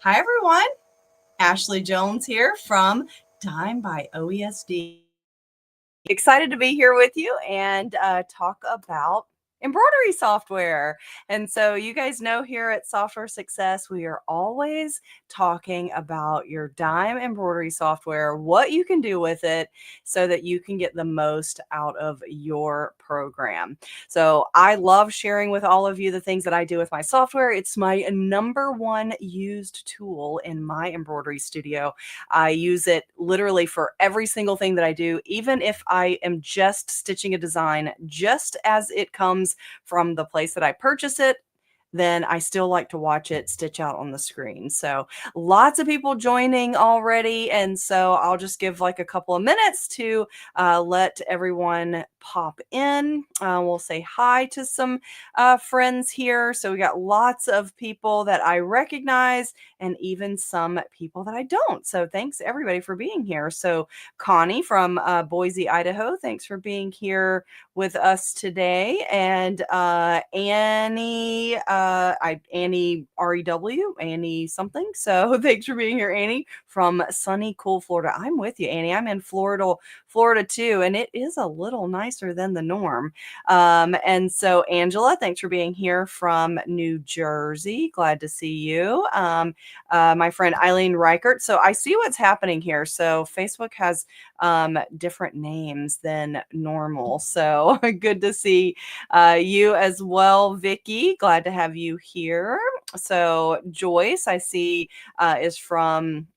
Hi, everyone. Ashley Jones here from Dime by OESD. Excited to be here with you and talk about embroidery software. And so you guys know here at Software Success, we are always talking about your Dime embroidery software, what you can do with it so that you can get the most out of your program. So I love sharing with all of you the things that I do with my software. It's my number one used tool in my embroidery studio. I use it literally for every single thing that I do, even if I am just stitching a design just as it comes from the place that I purchase it, then I still like to watch it stitch out on the screen. So lots of people joining already. And so I'll just give like a couple of minutes to let everyone pop in. We'll say hi to some friends here. So we got lots of people that I recognize and even some people that I don't. So thanks everybody for being here. So Connie from Boise, Idaho, thanks for being here with us today. And Annie, Annie REW, Annie something. So thanks for being here, Annie from sunny, cool Florida. I'm with you, Annie. I'm in Florida too, and it is a little nicer than the norm. And so Angela, thanks for being here from New Jersey. Glad to see you. My friend Eileen Reichert. So I see what's happening here. So Facebook has different names than normal. So good to see you as well, Vicky. Glad to have you here. So Joyce, I see, is from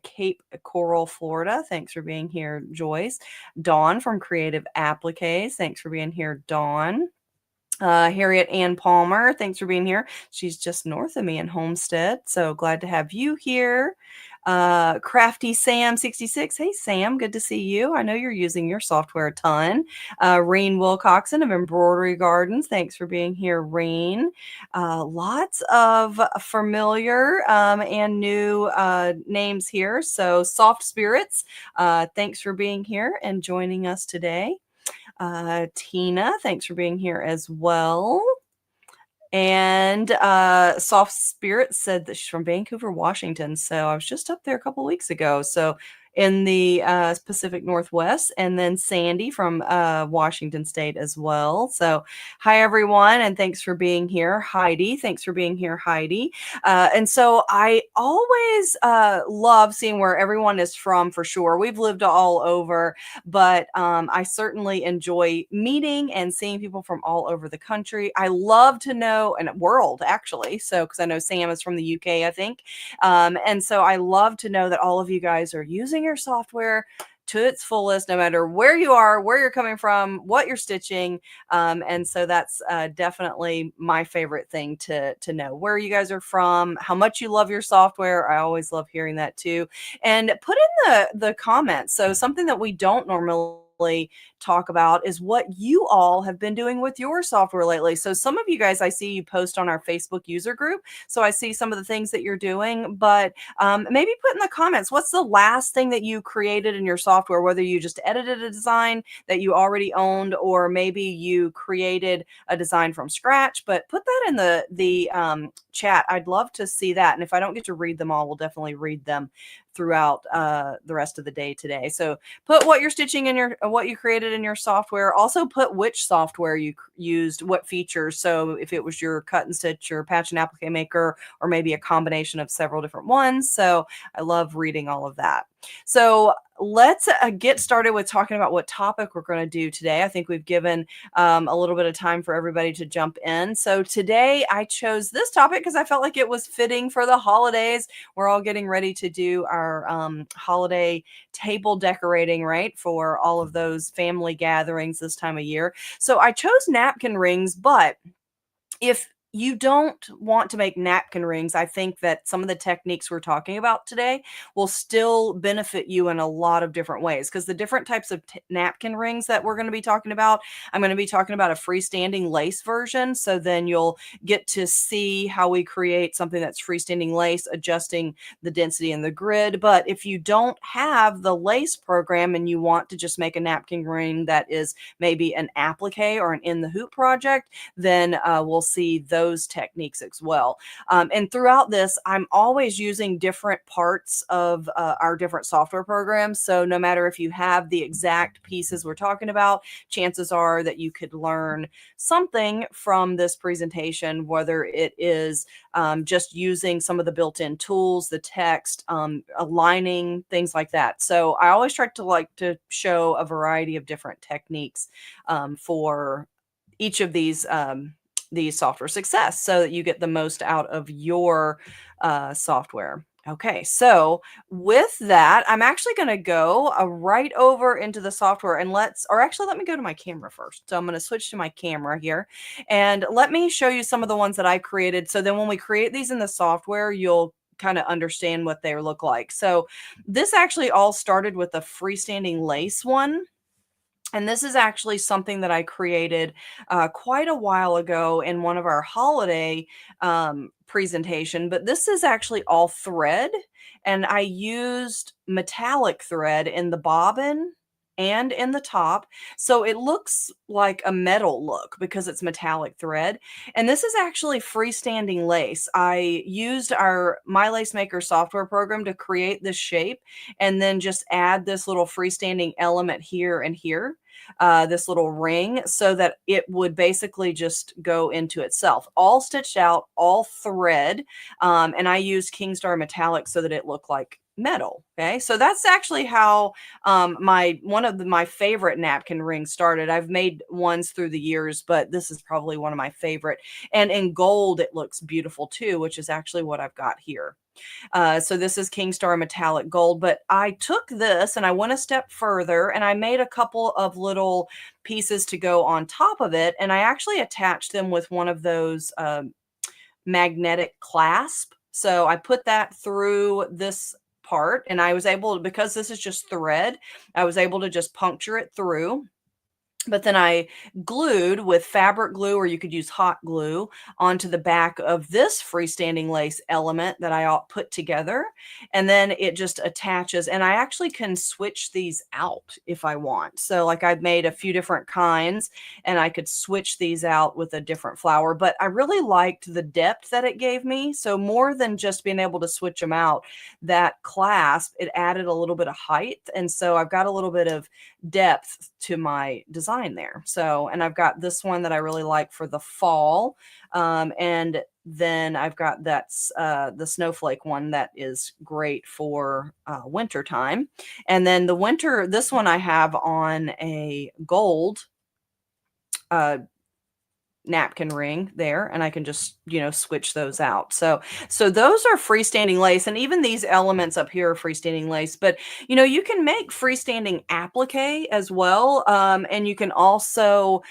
Cape Coral, Florida. Thanks for being here, Joyce. Dawn from Creative Appliques. Thanks for being here, Dawn. Harriet Ann Palmer, thanks for being here. She's just north of me in Homestead, so glad to have you here. Crafty Sam 66. Hey Sam, good to see you. I know you're using your software a ton. Reen Wilcoxon of Embroidery Gardens, thanks for being here, Reen. Lots of familiar and new names here. So Soft Spirits, thanks for being here and joining us today. Tina, thanks for being here as well. And Soft Spirit said that she's from Vancouver, Washington. So I was just up there a couple weeks ago. So in the Pacific Northwest. And then Sandy from Washington State as well. So hi, everyone. And thanks for being here. Heidi, thanks for being here, Heidi. And so I always love seeing where everyone is from for sure. We've lived all over, but I certainly enjoy meeting and seeing people from all over the country. I love to know, and world actually. So, because I know Sam is from the UK, I think. And so I love to know that all of you guys are using your software to its fullest, no matter where you are, where you're coming from, what you're stitching. And so that's definitely my favorite thing to know, where you guys are from, how much you love your software. I always love hearing that too. And put in the comments. So something that we don't normally talk about is what you all have been doing with your software lately. So some of you guys, I see you post on our Facebook user group. So I see some of the things that you're doing, but maybe put in the comments, what's the last thing that you created in your software, whether you just edited a design that you already owned, or maybe you created a design from scratch, but put that in the chat. I'd love to see that. And if I don't get to read them all, we'll definitely read them throughout the rest of the day today. So put what you're stitching in what you created in your software. Also put which software you used, what features. So if it was your cut and stitch or patch and applique maker, or maybe a combination of several different ones. So I love reading all of that. So let's get started with talking about what topic we're going to do today. I think we've given a little bit of time for everybody to jump in. So today I chose this topic because I felt like it was fitting for the holidays. We're all getting ready to do our holiday table decorating, right, for all of those family gatherings this time of year. So I chose napkin rings, but if you don't want to make napkin rings, I think that some of the techniques we're talking about today will still benefit you in a lot of different ways, because the different types of napkin rings that we're going to be talking about, I'm going to be talking about a freestanding lace version. So then you'll get to see how we create something that's freestanding lace, adjusting the density and the grid. But if you don't have the lace program and you want to just make a napkin ring that is maybe an applique or an in the hoop project, then we'll see those those techniques as well. And throughout this, I'm always using different parts of our different software programs. So no matter if you have the exact pieces we're talking about, chances are that you could learn something from this presentation, whether it is just using some of the built-in tools, the text, aligning, things like that. So I always try to show a variety of different techniques for each of these software success so that you get the most out of your software. Okay, so with that, I'm actually going to go right over into the software and let me go to my camera first. So I'm going to switch to my camera here and let me show you some of the ones that I created. So then when we create these in the software, you'll kind of understand what they look like. So this actually all started with a freestanding lace one. And this is actually something that I created quite a while ago in one of our holiday presentation, but this is actually all thread, and I used metallic thread in the bobbin and in the top. So it looks like a metal look because it's metallic thread. And this is actually freestanding lace. I used our My Lace Maker software program to create this shape and then just add this little freestanding element here and here, this little ring, so that it would basically just go into itself. All stitched out, all thread, and I used Kingstar metallic so that it looked like metal. Okay, so that's actually how one of my favorite napkin rings started. I've made ones through the years, but this is probably one of my favorite. And in gold, it looks beautiful too, which is actually what I've got here. So this is Kingstar Metallic Gold, but I took this and I went a step further and I made a couple of little pieces to go on top of it. And I actually attached them with one of those magnetic clasp. So I put that through this part and I was able to, because this is just thread, I was able to just puncture it through. But then I glued with fabric glue, or you could use hot glue, onto the back of this freestanding lace element that I all put together. And then it just attaches. And I actually can switch these out if I want. So like I've made a few different kinds and I could switch these out with a different flower. But I really liked the depth that it gave me. So more than just being able to switch them out, that clasp, it added a little bit of height. And so I've got a little bit of depth to my design there. So, and I've got this one that I really like for the fall. And then I've got that's the snowflake one that is great for winter time. And then this one I have on a gold napkin ring there, and I can just, switch those out. So those are freestanding lace, and even these elements up here are freestanding lace, but you can make freestanding applique as well. And you can also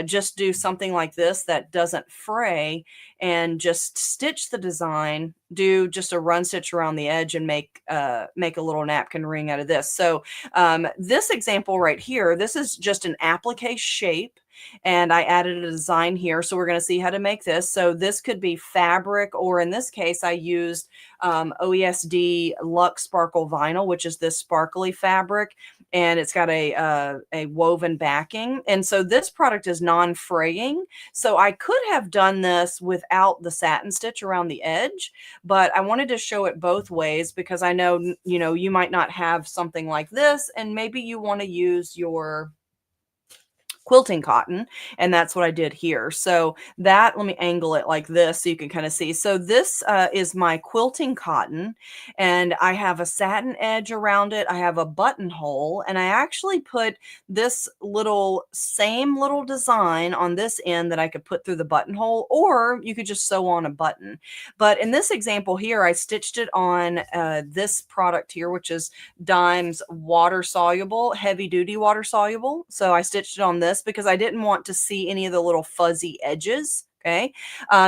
just do something like this that doesn't fray and just stitch the design, do just a run stitch around the edge and make a little napkin ring out of this. So this example right here, this is just an applique shape. And I added a design here. So we're going to see how to make this. So this could be fabric, or in this case, I used OESD Luxe Sparkle Vinyl, which is this sparkly fabric. And it's got a woven backing. And so this product is non-fraying. So I could have done this without the satin stitch around the edge, but I wanted to show it both ways because I know, you might not have something like this, and maybe you want to use your quilting cotton, and that's what I did here. So that, let me angle it like this so you can kind of see. So this is my quilting cotton, and I have a satin edge around it. I have a buttonhole, and I actually put this same little design on this end that I could put through the buttonhole, or you could just sew on a button. But in this example here, I stitched it on this product here, which is Dime's water soluble, heavy duty water soluble. So I stitched it on this because I didn't want to see any of the little fuzzy edges. Okay.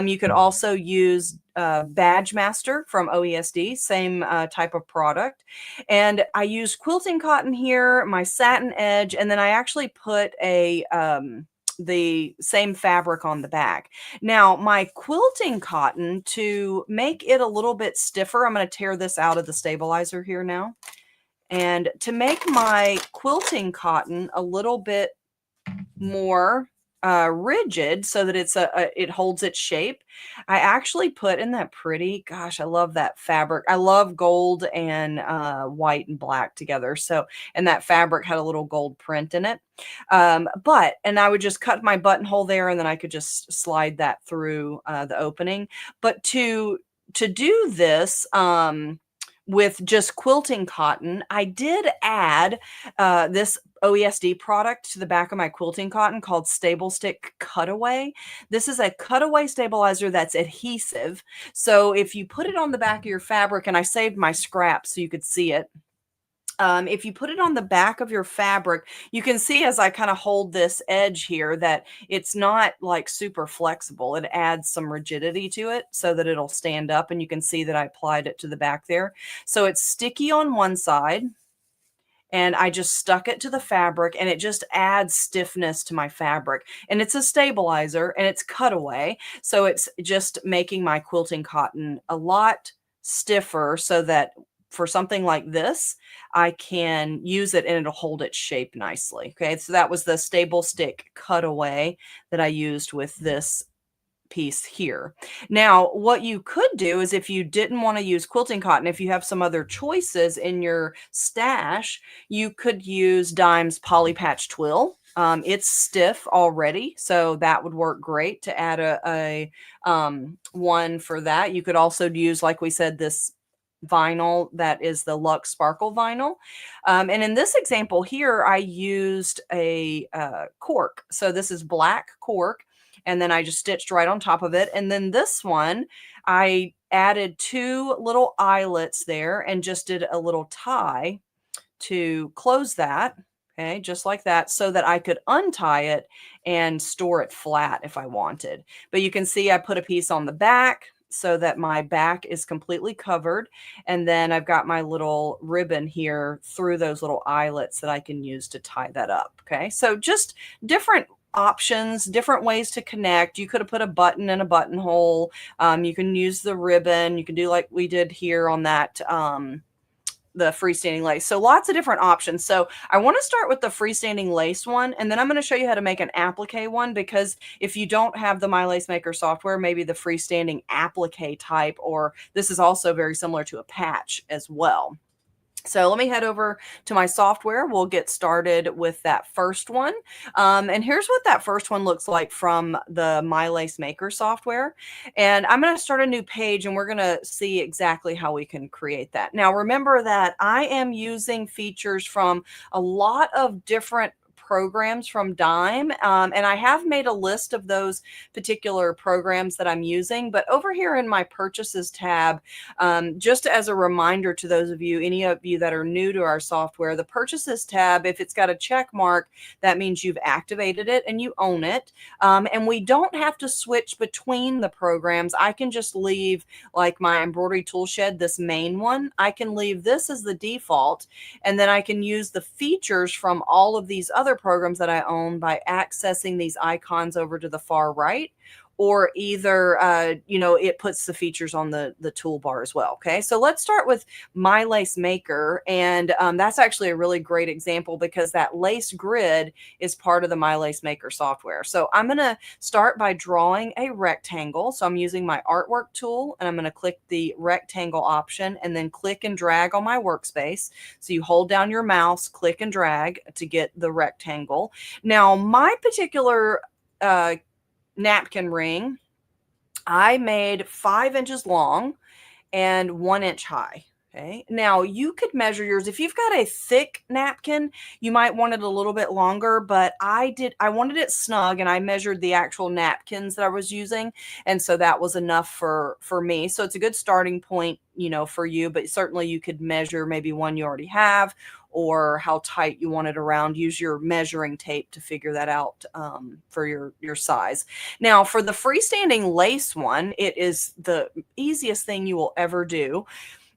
You could also use Badge Master from OESD, same type of product. And I used quilting cotton here, my satin edge, and then I actually put the same fabric on the back. Now, my quilting cotton, to make it a little bit stiffer, I'm going to tear this out of the stabilizer here now. And to make my quilting cotton a little bit more rigid so that it holds its shape, I actually put in that pretty, gosh, I love that fabric. I love gold and white and black together. So, and that fabric had a little gold print in it. And I would just cut my buttonhole there, and then I could just slide that through the opening. But to do this, with just quilting cotton, I did add this OESD product to the back of my quilting cotton called Stable Stick Cutaway. This is a cutaway stabilizer that's adhesive. So if you put it on the back of your fabric, and I saved my scraps so you could see it. If you put it on the back of your fabric, you can see as I kind of hold this edge here that it's not like super flexible. It adds some rigidity to it so that it'll stand up, and you can see that I applied it to the back there. So it's sticky on one side, and I just stuck it to the fabric, and it just adds stiffness to my fabric. And it's a stabilizer, and it's cutaway, so it's just making my quilting cotton a lot stiffer so that for something like this, I can use it and it'll hold its shape nicely. Okay, so that was the Stable Stick Cutaway that I used with this piece here. Now, what you could do is if you didn't want to use quilting cotton, if you have some other choices in your stash, you could use Dime's Poly Patch Twill. It's stiff already, so that would work great to add a one for that. You could also use, like we said, this vinyl that is the Luxe Sparkle vinyl. And in this example here, I used a cork. So this is black cork, and then I just stitched right on top of it. And then this one, I added 2 little eyelets there and just did a little tie to close that. Okay, just like that, so that I could untie it and store it flat if I wanted. But you can see I put a piece on the back so that my back is completely covered. And then I've got my little ribbon here through those little eyelets that I can use to tie that up. Okay, so just different options, different ways to connect. You could have put a button in a buttonhole. You can use the ribbon. You can do like we did here on that the freestanding lace. So lots of different options. So I want to start with the freestanding lace one, and then I'm going to show you how to make an applique one, because if you don't have the My Lace Maker software, maybe the freestanding applique type, or this is also very similar to a patch as well. So let me head over to my software. We'll get started with that first one. And here's what that first one looks like from the My Lace Maker software. And I'm going to start a new page, and we're going to see exactly how we can create that. Now, remember that I am using features from a lot of different programs from Dime. And I have made a list of those particular programs that I'm using. But over here in my purchases tab, just as a reminder to those of you, any of you that are new to our software, the purchases tab, if it's got a check mark, that means you've activated it and you own it. And we don't have to switch between the programs. I can just leave, like my embroidery tool shed, this main one, I can leave this as the default, and then I can use the features from all of these other programs that I own by accessing these icons over to the far right, or either, it puts the features on the toolbar as well. Okay, so let's start with My Lace Maker. And that's actually a really great example because that lace grid is part of the My Lace Maker software. So I'm going to start by drawing a rectangle. So I'm using my artwork tool, and I'm going to click the rectangle option and then click and drag on my workspace. So you hold down your mouse, click and drag to get the rectangle. Now, my particular napkin ring, I made 5 inches long and 1 inch high. Okay. Now you could measure yours. If you've got a thick napkin, you might want it a little bit longer, but I wanted it snug, and I measured the actual napkins that I was using. And so that was enough for me. So it's a good starting point, for you, but certainly you could measure maybe one you already have, or how tight you want it around. Use your measuring tape to figure that out for your size. Now for the freestanding lace one, it is the easiest thing you will ever do.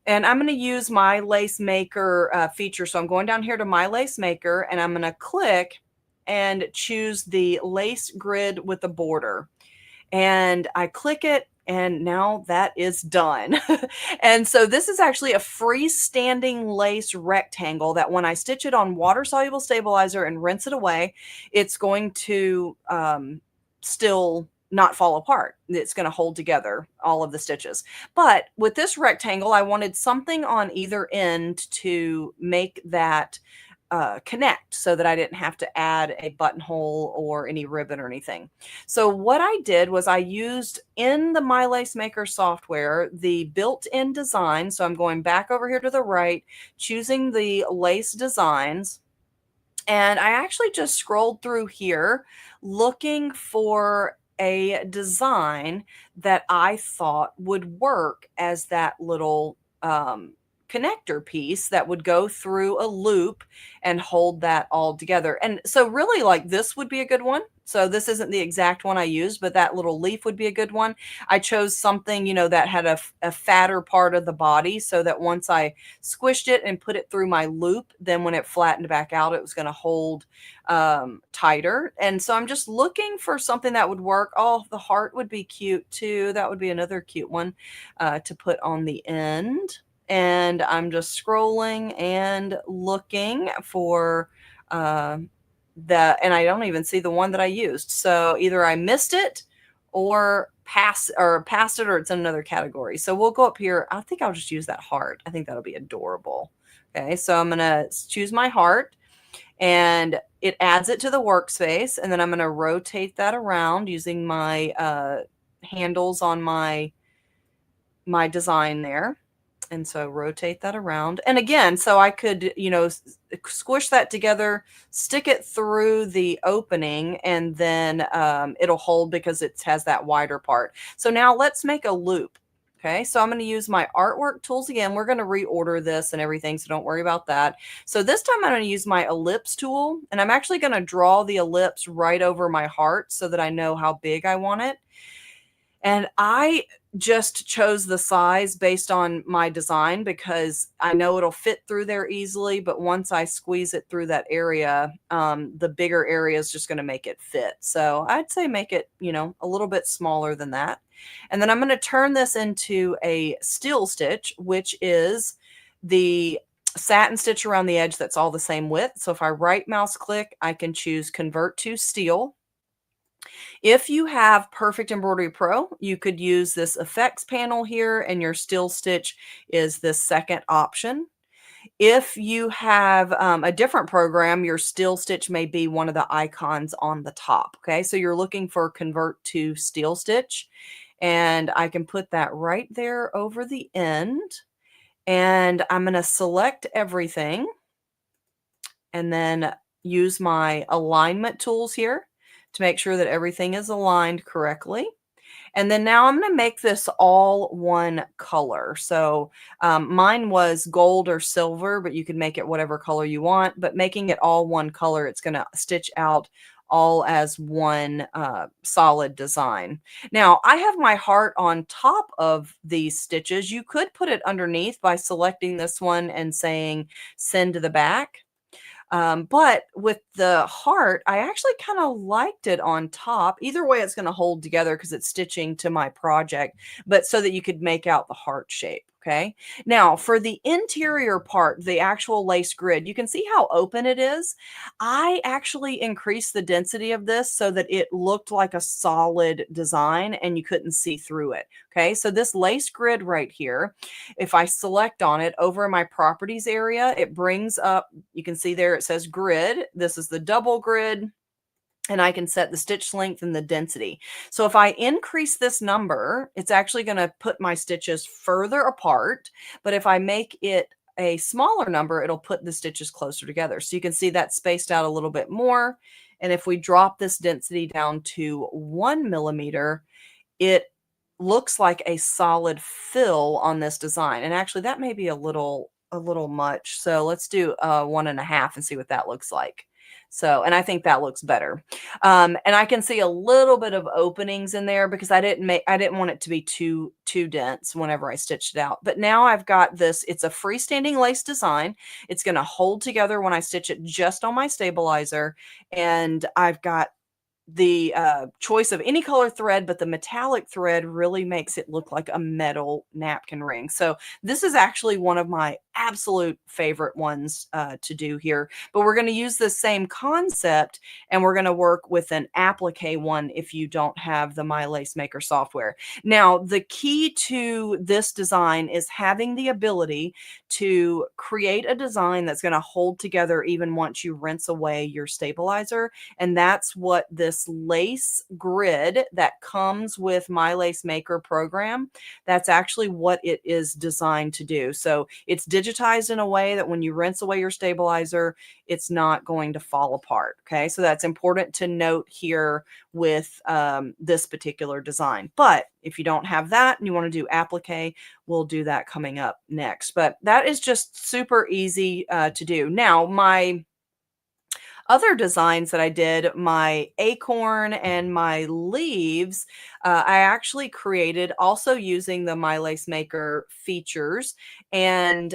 And I'm going to use My Lace Maker feature. So I'm going down here to My Lace Maker, and I'm going to click and choose the lace grid with the border. And I click it, And now that is done. And so this is actually a freestanding lace rectangle that when I stitch it on water soluble stabilizer and rinse it away, it's going to still not fall apart. It's going to hold together all of the stitches. But with this rectangle, I wanted something on either end to make that connect so that I didn't have to add a buttonhole or any ribbon or anything. So what I did was I used in the My Lace Maker software the built-in design. So I'm going back over here to the right, choosing the lace designs. And I actually just scrolled through here looking for a design that I thought would work as that little connector piece that would go through a loop and hold that all together. And so really like this would be a good one. So this isn't the exact one I used, but that little leaf would be a good one. I chose something, you know, that had a fatter part of the body so that once I squished it and put it through my loop, then when it flattened back out, it was going to hold tighter. And so I'm just looking for something that would work. Oh, the heart would be cute too. That would be another cute one to put on the end. And I'm just scrolling and looking for uh, and I don't even see the one that I used. So either I missed it or passed it or it's in another category. So we'll go up here. I think I'll just use that heart. I think that'll be adorable. Okay, so I'm gonna choose my heart and it adds it to the workspace. And then I'm gonna rotate that around using my handles on my design there. And so rotate that around. And again, so I could, you know, squish that together, stick it through the opening, and then it'll hold because it has that wider part. So now let's make a loop. Okay, so I'm going to use my artwork tools again. We're going to reorder this and everything, so don't worry about that. So this time I'm going to use my ellipse tool, and I'm actually going to draw the ellipse right over my heart so that I know how big I want it. And I just chose the size based on my design because I know it'll fit through there easily, but once I squeeze it through that area, the bigger area is just going to make it fit. So I'd say make it, you know, a little bit smaller than that. And then I'm going to turn this into a steel stitch, which is the satin stitch around the edge that's all the same width. So if I right mouse click, I can choose convert to steel. If you have Perfect Embroidery Pro, you could use this effects panel here and your steel stitch is this second option. If you have a different program, your steel stitch may be one of the icons on the top. Okay, so you're looking for convert to steel stitch and I can put that right there over the end and I'm going to select everything and then use my alignment tools here to make sure that everything is aligned correctly. And then now I'm going to make this all one color. So mine was gold or silver, but you can make it whatever color you want. But making it all one color, it's going to stitch out all as one solid design. Now I have my heart on top of these stitches. You could put it underneath by selecting this one and saying send to the back. But with the heart, I actually kind of liked it on top. Either way, it's going to hold together because it's stitching to my project, but so that you could make out the heart shape. Okay. Now for the interior part, the actual lace grid, you can see how open it is. I actually increased the density of this so that it looked like a solid design and you couldn't see through it. Okay. So this lace grid right here, if I select on it over in my properties area, it brings up, you can see there, it says grid. This is the double grid. And I can set the stitch length and the density. So if I increase this number, it's actually going to put my stitches further apart. But if I make it a smaller number, it'll put the stitches closer together. So you can see that spaced out a little bit more. And if we drop this density down to 1 millimeter, it looks like a solid fill on this design. And actually that may be a little much. So let's do 1.5 and see what that looks like. So, and I think that looks better. And I can see a little bit of openings in there because I didn't want it to be too dense whenever I stitched it out. But now I've got this, it's a freestanding lace design. It's going to hold together when I stitch it just on my stabilizer. And I've got the choice of any color thread, but the metallic thread really makes it look like a metal napkin ring. So this is actually one of my absolute favorite ones to do here. But we're going to use the same concept, and we're going to work with an applique one if you don't have the My Lace Maker software. Now, the key to this design is having the ability to create a design that's going to hold together even once you rinse away your stabilizer. And that's what this lace grid that comes with My Lace Maker program, that's actually what it is designed to do. So it's digitized in a way that when you rinse away your stabilizer, it's not going to fall apart. Okay, so that's important to note here with this particular design. But if you don't have that and you want to do applique, we'll do that coming up next. But that is just super easy to do. Now, my other designs that I did, my acorn and my leaves, I actually created also using the My Lace Maker features. And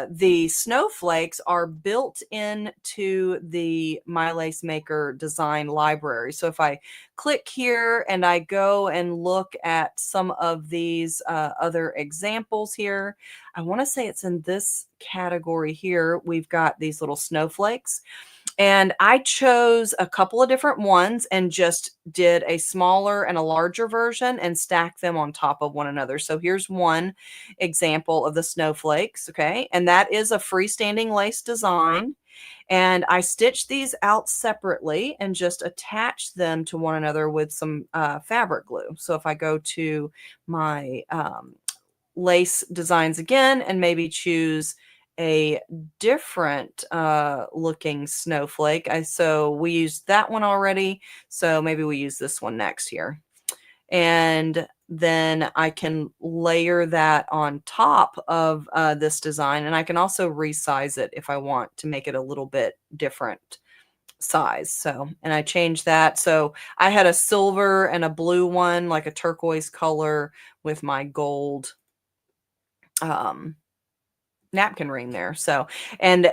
the snowflakes are built into the My Lace Maker design library. So if I click here and I go and look at some of these other examples here, I want to say it's in this category here. We've got these little snowflakes. And I chose a couple of different ones and just did a smaller and a larger version and stacked them on top of one another. So here's one example of the snowflakes, okay? And that is a freestanding lace design. And I stitched these out separately and just attached them to one another with some fabric glue. So if I go to my lace designs again and maybe choose a different looking snowflake. So we used that one already. So maybe we use this one next here. And then I can layer that on top of this design. And I can also resize it if I want to make it a little bit different size. So, and I changed that. So I had a silver and a blue one, like a turquoise color with my gold napkin ring there. So, and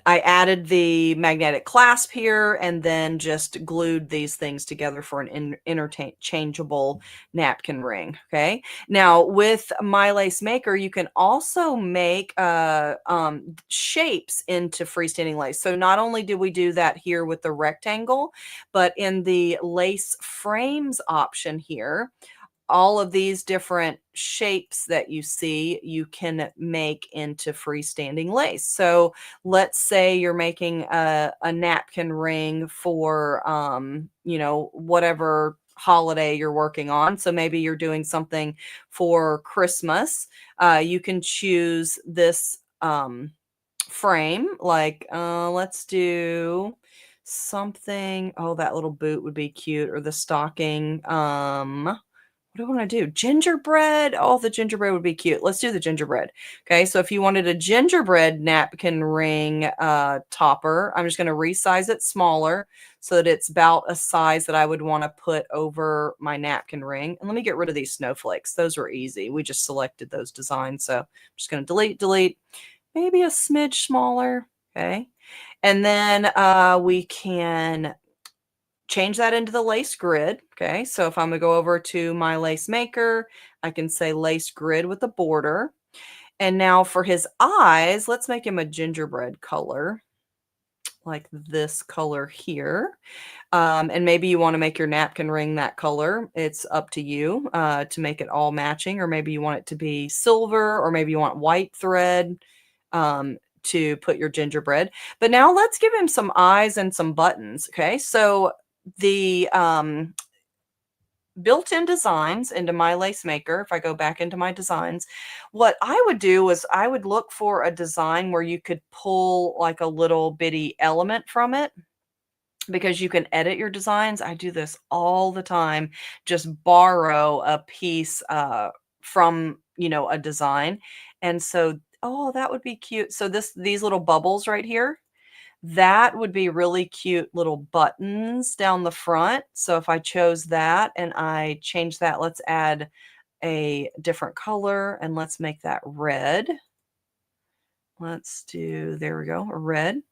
I added the magnetic clasp here and then just glued these things together for an interchangeable napkin ring. Okay. Now with My Lace Maker, you can also make shapes into freestanding lace. So not only did we do that here with the rectangle, but in the lace frames option here, all of these different shapes that you see, you can make into freestanding lace. So let's say you're making a napkin ring for, whatever holiday you're working on. So maybe you're doing something for Christmas. You can choose this frame, like let's do something. Oh, that little boot would be cute, or the stocking. What do I want to do? Gingerbread. Oh, the gingerbread would be cute. Let's do the gingerbread. Okay, so if you wanted a gingerbread napkin ring topper, I'm just going to resize it smaller so that it's about a size that I would want to put over my napkin ring. And let me get rid of these snowflakes. Those were easy. We just selected those designs. So I'm just going to delete, maybe a smidge smaller. Okay. And then we can change that into the lace grid. Okay, so if I'm gonna go over to My Lace Maker, I can say lace grid with a border. And now for his eyes, let's make him a gingerbread color, like this color here. And maybe you want to make your napkin ring that color. It's up to you to make it all matching, or maybe you want it to be silver, or maybe you want white thread to put your gingerbread. But now let's give him some eyes and some buttons. Okay, so the built-in designs into My Lace Maker, if I go back into my designs, what I would do is I would look for a design where you could pull like a little bitty element from it, because you can edit your designs. I do this all the time. Just borrow a piece from, a design. And so, oh, that would be cute. So these little bubbles right here, that would be really cute little buttons down the front. So if I chose that and I change that, let's add a different color and let's make that red. Let's do, there we go, a red.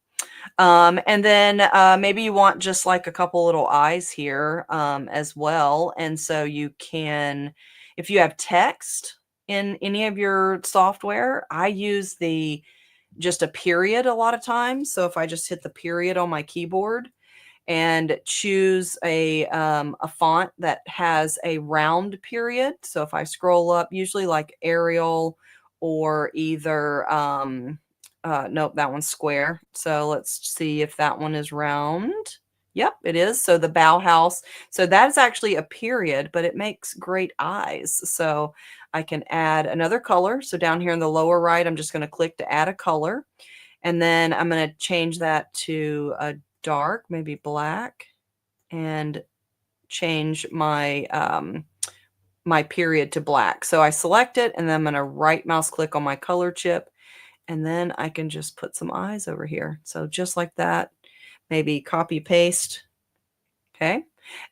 And then maybe you want just like a couple little eyes here as well. And so you can, if you have text in any of your software, I use the just a period a lot of times. So if I just hit the period on my keyboard and choose a font that has a round period. So if I scroll up, usually like Arial or either, nope, that one's square. So let's see if that one is round. Yep, it is. So the Bauhaus. So that is actually a period, but it makes great eyes. So I can add another color. So down here in the lower right, I'm just going to click to add a color. And then I'm going to change that to a dark, maybe black, and change my my period to black. So I select it, and then I'm going to right mouse click on my color chip, and then I can just put some eyes over here. So just like that, maybe copy paste. Okay.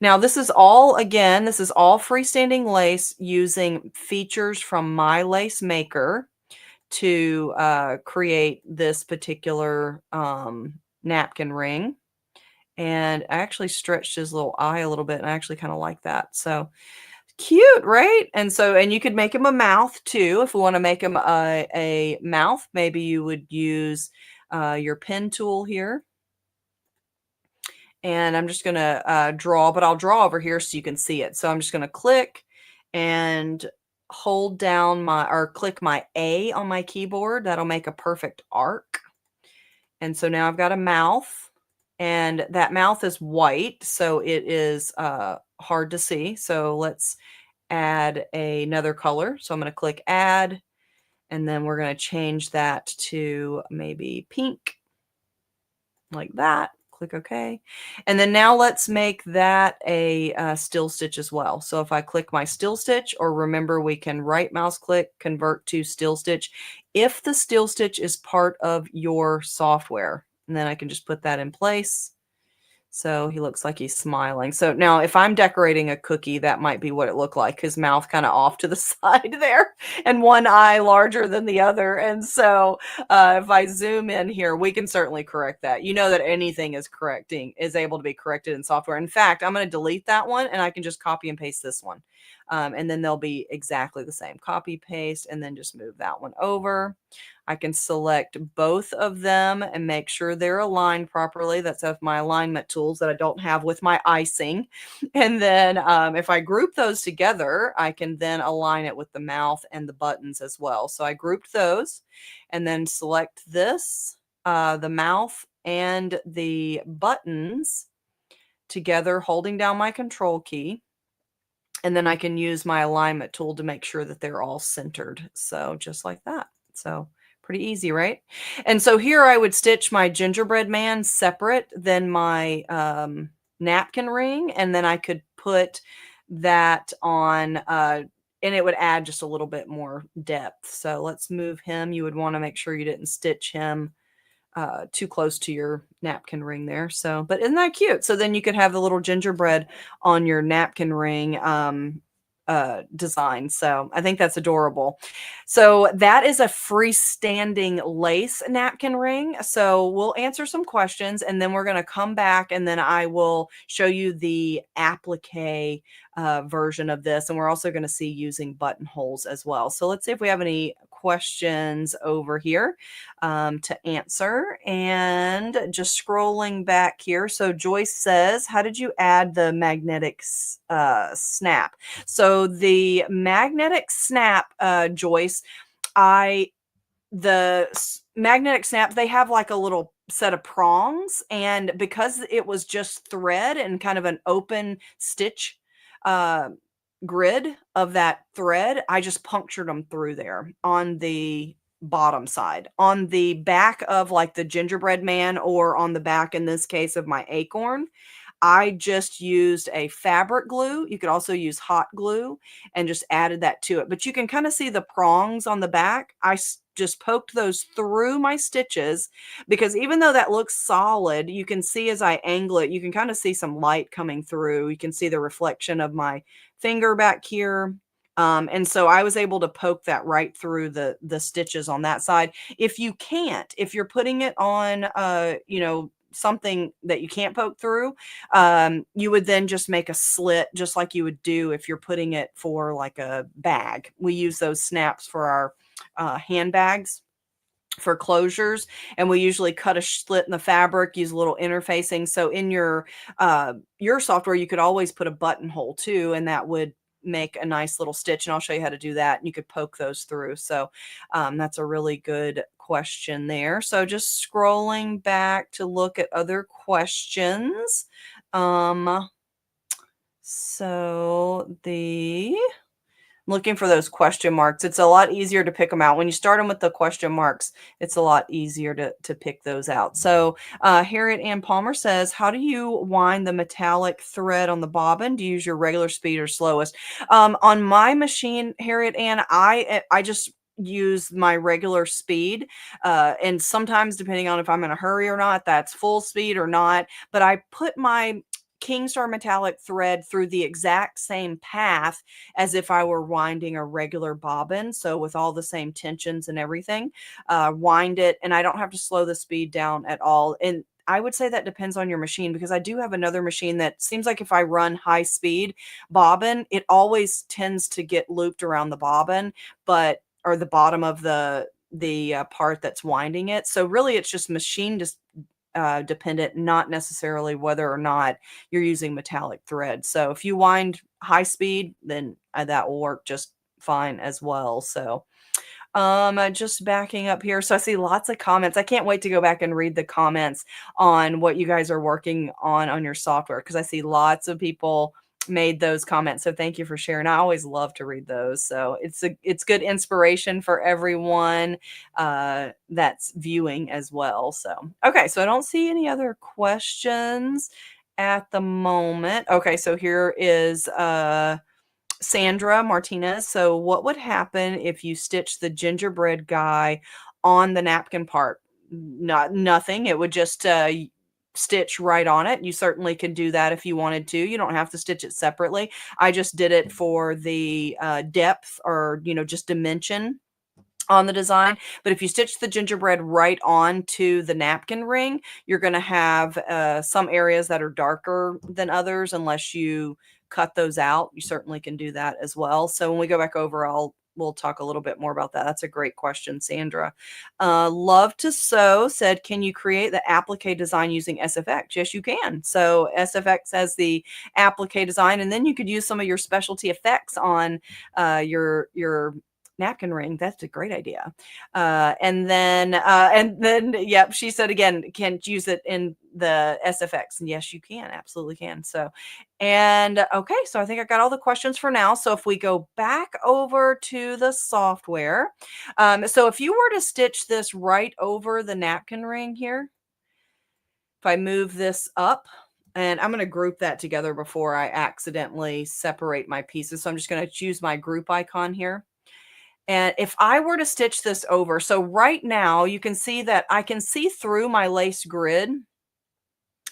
Now this is all, again, this is all freestanding lace using features from my lace maker to create this particular napkin ring. And I actually stretched his little eye a little bit, and I actually kind of like that. So cute, right? And so, and you could make him a mouth too. If we want to make him a mouth, maybe you would use your pen tool here. And I'm just going to draw, but I'll draw over here so you can see it. So I'm just going to click and hold down my, or click my A on my keyboard. That'll make a perfect arc. And so now I've got a mouth, and that mouth is white, so it is hard to see. So let's add another color. So I'm going to click add, and then we're going to change that to maybe pink, like that. Click OK. And then now let's make that a still stitch as well. So if I click my still stitch, or remember, we can right mouse click, convert to still stitch, if the still stitch is part of your software. And then I can just put that in place. So he looks like he's smiling. So now if I'm decorating a cookie, that might be what it looked like. His mouth kind of off to the side there, and one eye larger than the other. And so if I zoom in here, we can certainly correct that. You know that anything is able to be corrected in software. In fact, I'm going to delete that one, and I can just copy and paste this one. And then they'll be exactly the same. Copy, paste, and then just move that one over. I can select both of them and make sure they're aligned properly. That's of my alignment tools that I don't have with my icing. And then if I group those together, I can then align it with the mouth and the buttons as well. So I grouped those, and then select this, the mouth and the buttons together, holding down my control key. And then I can use my alignment tool to make sure that they're all centered. So just like that. So pretty easy, right? And so here I would stitch my gingerbread man separate than my napkin ring. And then I could put that on, and it would add just a little bit more depth. So let's move him. You would want to make sure you didn't stitch him too close to your napkin ring there. So, but isn't that cute? So then you could have the little gingerbread on your napkin ring design. So I think that's adorable. So that is a freestanding lace napkin ring. So we'll answer some questions, and then we're going to come back, and then I will show you the applique version of this. And we're also going to see using buttonholes as well. So let's see if we have any questions over here to answer. And just scrolling back here. So Joyce says, how did you add the magnetic snap? So the magnetic snap, Joyce, magnetic snap, they have like a little set of prongs, and because it was just thread and kind of an open stitch grid of that thread, I just punctured them through there on the bottom side. On the back of like the gingerbread man, or on the back in this case of my acorn, I just used a fabric glue. You could also use hot glue, and just added that to it. But you can kind of see the prongs on the back. I just poked those through my stitches, because even though that looks solid, you can see as I angle it, you can kind of see some light coming through. You can see the reflection of my finger back here. And so I was able to poke that right through the stitches on that side. If you can't, if you're putting it on, something that you can't poke through, you would then just make a slit just like you would do if you're putting it for like a bag. We use those snaps for our handbags for closures, and we usually cut a slit in the fabric, use a little interfacing. So in your software, you could always put a buttonhole too, and that would make a nice little stitch. And I'll show you how to do that. And you could poke those through. So that's a really good question there. So just scrolling back to look at other questions. Um, so the Looking for those question marks. It's a lot easier to pick them out. When you start them with the question marks, it's a lot easier to pick those out. So Harriet Ann Palmer says, how do you wind the metallic thread on the bobbin? Do you use your regular speed or slowest? On my machine, Harriet Ann, I just use my regular speed. And sometimes, depending on if I'm in a hurry or not, that's full speed or not. But I put my Kingstar metallic thread through the exact same path as if I were winding a regular bobbin. So with all the same tensions and everything, wind it, and I don't have to slow the speed down at all. And I would say that depends on your machine, because I do have another machine that seems like if I run high speed bobbin, it always tends to get looped around the bobbin, or the bottom of the part that's winding it. So really, it's just machine dependent, not necessarily whether or not you're using metallic thread. So if you wind high speed, then that will work just fine as well. So just backing up here. So I see lots of comments. I can't wait to go back and read the comments on what you guys are working on your software, because I see lots of people made those comments. So thank you for sharing. I always love to read those. So it's good inspiration for everyone that's viewing as well. So okay, so I don't see any other questions at the moment. Okay, so here is Sandra Martinez. So what would happen if you stitch the gingerbread guy on the napkin part? Nothing. It would just stitch right on it. You certainly could do that if you wanted to. You don't have to stitch it separately. I just did it for the depth, or just dimension on the design. But if you stitch the gingerbread right onto the napkin ring, you're going to have some areas that are darker than others. Unless you cut those out, you certainly can do that as well. So when we go back over, we'll talk a little bit more about that. That's a great question, Sandra. Love to Sew said, can you create the applique design using SFX? Yes, you can. So SFX has the applique design, and then you could use some of your specialty effects on your napkin ring. That's a great idea. Yep, she said again, can use it in the SFX. And yes, you can, absolutely can. So, and okay, so I think I got all the questions for now. So if we go back over to the software, so if you were to stitch this right over the napkin ring here, if I move this up, and I'm going to group that together before I accidentally separate my pieces. So I'm just going to choose my group icon here. And if I were to stitch this over, so right now you can see that I can see through my lace grid.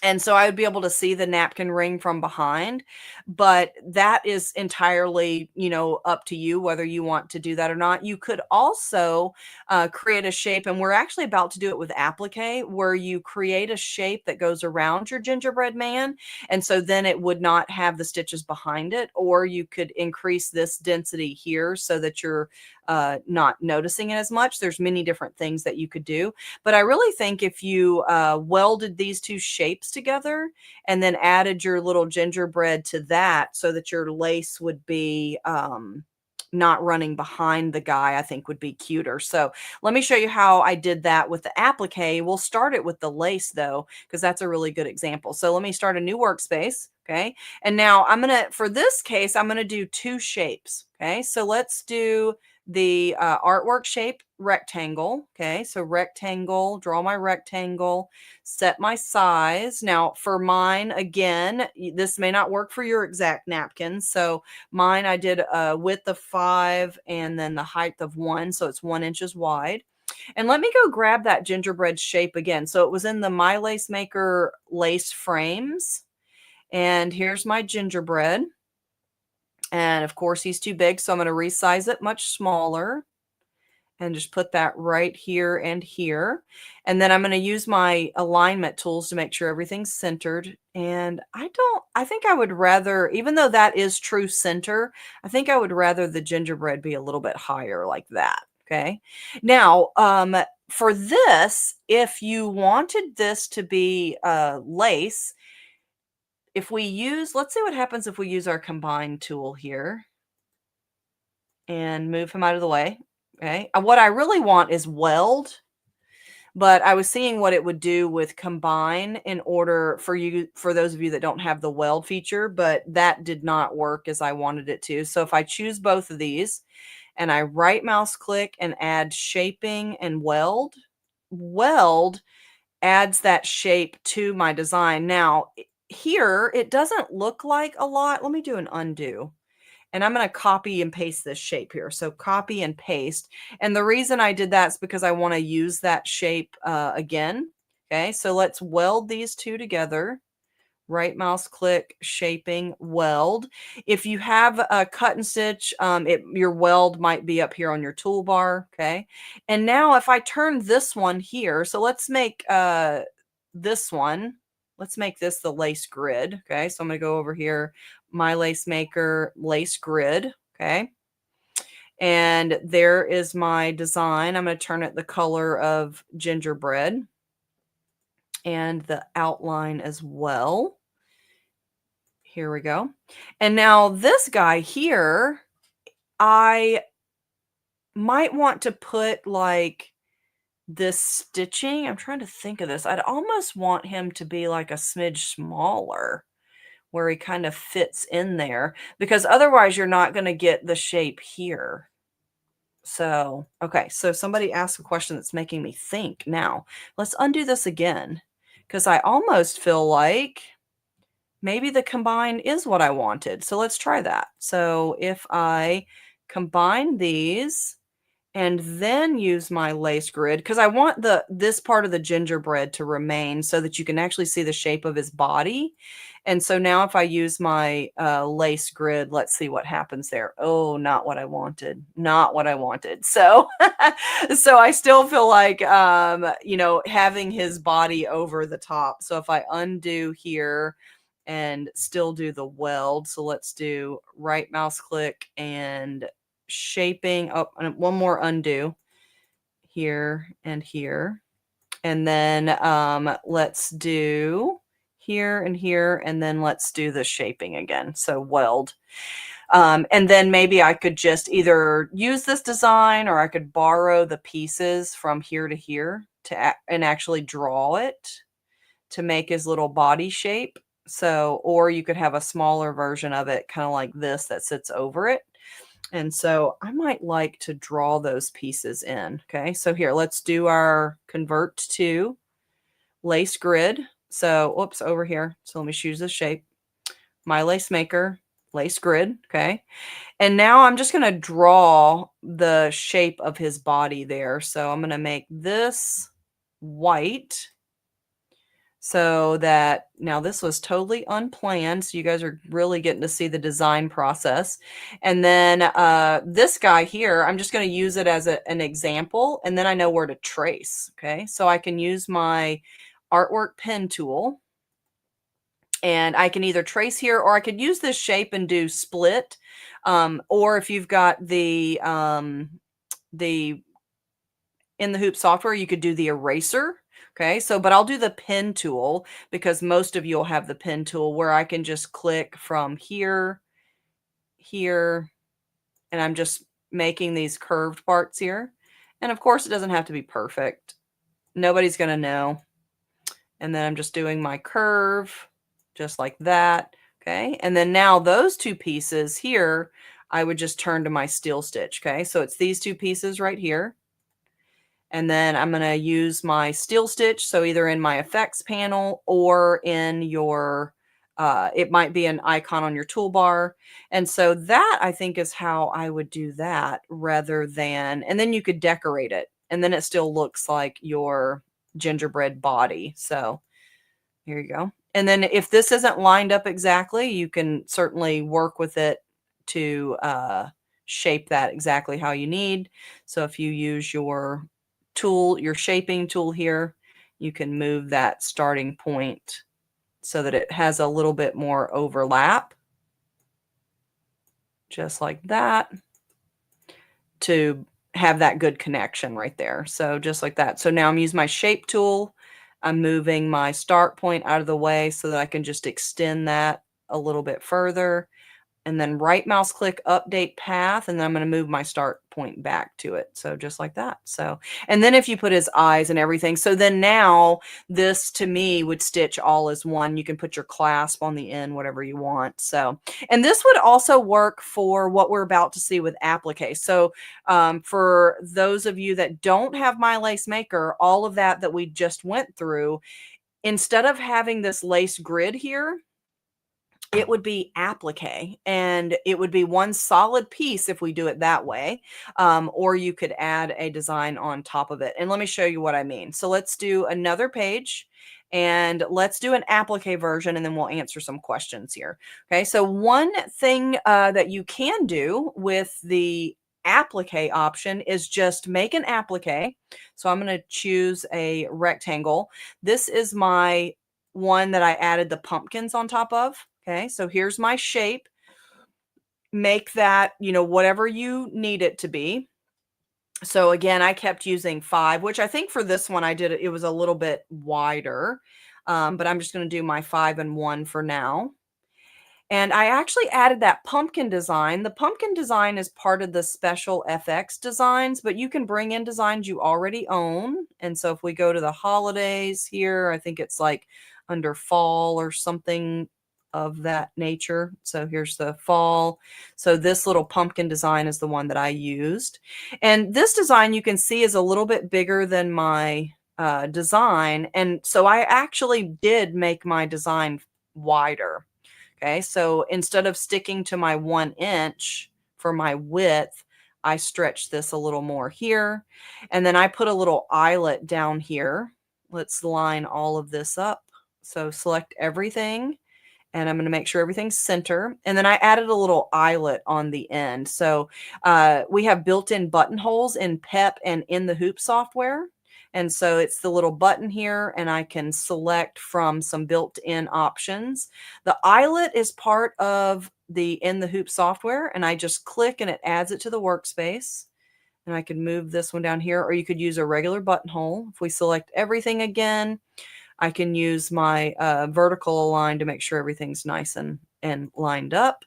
And so I would be able to see the napkin ring from behind, but that is entirely, up to you whether you want to do that or not. You could also create a shape, and we're actually about to do it with applique, where you create a shape that goes around your gingerbread man. And so then it would not have the stitches behind it, or you could increase this density here so that you're not noticing it as much. There's many different things that you could do. But I really think if you welded these two shapes together and then added your little gingerbread to that, so that your lace would be not running behind the guy, I think would be cuter. So let me show you how I did that with the applique. We'll start it with the lace though, because that's a really good example. So let me start a new workspace. Okay. And now for this case, I'm going to do two shapes. Okay. So let's do the artwork shape rectangle. Okay, so rectangle, draw my rectangle, set my size. Now for mine, again, this may not work for your exact napkin. So mine, I did a width of 5 and then the height of 1. So it's 1 inches wide. And let me go grab that gingerbread shape again. So it was in the My Lace Maker lace frames. And here's my gingerbread. And of course he's too big, so I'm going to resize it much smaller and just put that right here and here. And then I'm going to use my alignment tools to make sure everything's centered. And I think I would rather, even though that is true center, I think I would rather the gingerbread be a little bit higher like that. Okay. Now, for this, if you wanted this to be lace, if we use, let's see what happens if we use our combine tool here and move him out of the way. Okay. What I really want is weld, but I was seeing what it would do with combine in order for those of you that don't have the weld feature, but that did not work as I wanted it to. So if I choose both of these and I right mouse click and add shaping and weld adds that shape to my design. Now here, it doesn't look like a lot. Let me do an undo. And I'm going to copy and paste this shape here. So copy and paste. And the reason I did that is because I want to use that shape again. Okay, so let's weld these two together. Right mouse click, shaping, weld. If you have a cut and stitch, your weld might be up here on your toolbar. Okay, and now if I turn this one here, so let's make this one. Let's make this the lace grid. Okay, so I'm going to go over here, my lace maker, lace grid. Okay, and there is my design. I'm going to turn it the color of gingerbread and the outline as well. Here we go. And now this guy here, I might want to put like this stitching. I'm trying to think of this. I'd almost want him to be like a smidge smaller where he kind of fits in there because otherwise you're not going to get the shape here. So, okay. So somebody asked a question that's making me think now. Let's undo this again because I almost feel like maybe the combine is what I wanted. So let's try that. So if I combine these and then use my lace grid, because I want this part of the gingerbread to remain so that you can actually see the shape of his body. And so now if I use my lace grid, let's see what happens there. Oh, not what I wanted. Not what I wanted. So, so I still feel like, having his body over the top. So if I undo here, and still do the weld. So let's do right mouse click and shaping. Oh, and one more undo here and here. And then let's do here and here. And then let's do the shaping again. So weld. And then maybe I could just either use this design or I could borrow the pieces from here to here and actually draw it to make his little body shape. So, or you could have a smaller version of it, kind of like this that sits over it. And so I might like to draw those pieces in. Okay, so here, let's do our convert to lace grid. So, whoops, over here. So let me choose the shape. My lace maker, lace grid. Okay. And now I'm just going to draw the shape of his body there. So I'm going to make this white. So that now this was totally unplanned. So you guys are really getting to see the design process. And then this guy here, I'm just going to use it as an example. And then I know where to trace. Okay. So I can use my artwork pen tool. And I can either trace here or I could use this shape and do split. Or if you've got the in the Hoop software, you could do the eraser. Okay, so, but I'll do the pen tool because most of you will have the pen tool where I can just click from here, here, and I'm just making these curved parts here. And of course, it doesn't have to be perfect. Nobody's going to know. And then I'm just doing my curve just like that. Okay, and then now those two pieces here, I would just turn to my steel stitch. Okay, so it's these two pieces right here. And then I'm going to use my steel stitch. So either in my effects panel or in your, it might be an icon on your toolbar. And so that I think is how I would do that rather than, and then you could decorate it and then it still looks like your gingerbread body. So here you go. And then if this isn't lined up exactly, you can certainly work with it to shape that exactly how you need. So if you use your tool, your shaping tool here, you can move that starting point so that it has a little bit more overlap, just like that, to have that good connection right there. So just like that. So now I'm using my shape tool. I'm moving my start point out of the way so that I can just extend that a little bit further, and then right mouse click update path, and then I'm going to move my start point back to it. So just like that. So, and then if you put his eyes and everything, so then now this to me would stitch all as one. You can put your clasp on the end, whatever you want. So, and this would also work for what we're about to see with applique. So for those of you that don't have My Lace Maker, all of that we just went through, instead of having this lace grid here, it would be applique, and it would be one solid piece if we do it that way. Or you could add a design on top of it. And let me show you what I mean. So let's do another page, and let's do an applique version, and then we'll answer some questions here. Okay, so one thing that you can do with the applique option is just make an applique. So I'm going to choose a rectangle. This is my one that I added the pumpkins on top of. Okay, so here's my shape. Make that, whatever you need it to be. So again, I kept using 5, which I think for this one I did, it was a little bit wider. But I'm just going to do my 5 and 1 for now. And I actually added that pumpkin design. The pumpkin design is part of the special FX designs, but you can bring in designs you already own. And so if we go to the holidays here, I think it's like under fall or something of that nature. So here's the fall. So this little pumpkin design is the one that I used. And this design you can see is a little bit bigger than my design. And so I actually did make my design wider. Okay, so instead of sticking to my 1 inch for my width, I stretched this a little more here. And then I put a little eyelet down here. Let's line all of this up. So select everything, and I'm going to make sure everything's center. And then I added a little eyelet on the end. So we have built-in buttonholes in PEP and in the Hoop software. And so it's the little button here, and I can select from some built-in options. The eyelet is part of the In the Hoop software, and I just click and it adds it to the workspace. And I can move this one down here, or you could use a regular buttonhole. If we select everything again, I can use my vertical align to make sure everything's nice and lined up.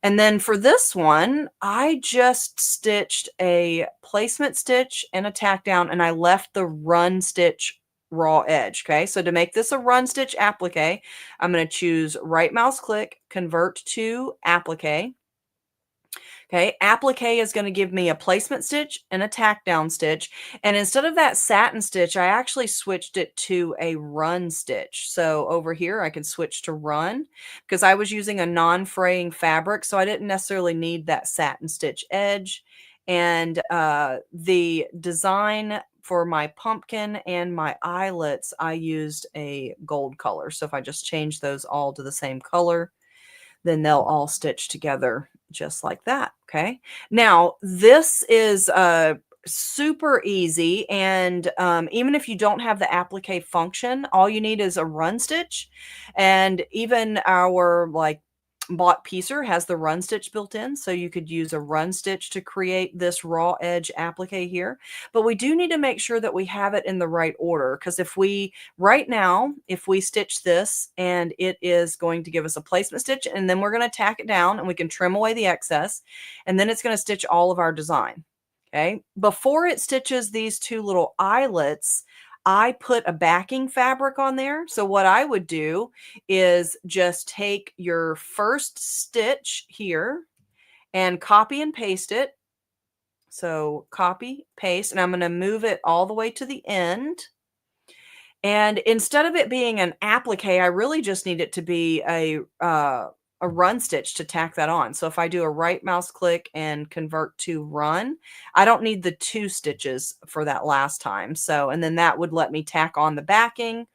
And then for this one, I just stitched a placement stitch and a tack down, and I left the run stitch raw edge. Okay, so to make this a run stitch applique, I'm going to choose right mouse click, convert to applique. Okay, applique is going to give me a placement stitch and a tack down stitch. And instead of that satin stitch, I actually switched it to a run stitch. So over here, I can switch to run because I was using a non-fraying fabric, so I didn't necessarily need that satin stitch edge. And the design for my pumpkin and my eyelets, I used a gold color. So if I just change those all to the same color, then they'll all stitch together just like that. Okay. Now this is super easy. And even if you don't have the applique function, all you need is a run stitch. And even our bought piecer has the run stitch built in. So you could use a run stitch to create this raw edge applique here. But we do need to make sure that we have it in the right order. Because right now, if we stitch this and it is going to give us a placement stitch, and then we're going to tack it down and we can trim away the excess, and then it's going to stitch all of our design. Okay. Before it stitches these two little eyelets, I put a backing fabric on there. So what I would do is just take your first stitch here and copy and paste it. So copy, paste, and I'm going to move it all the way to the end. And instead of it being an applique, I really just need it to be a run stitch to tack that on. So if I do a right mouse click and convert to run, I don't need the 2 stitches for that last time. So, and then that would let me tack on the backing.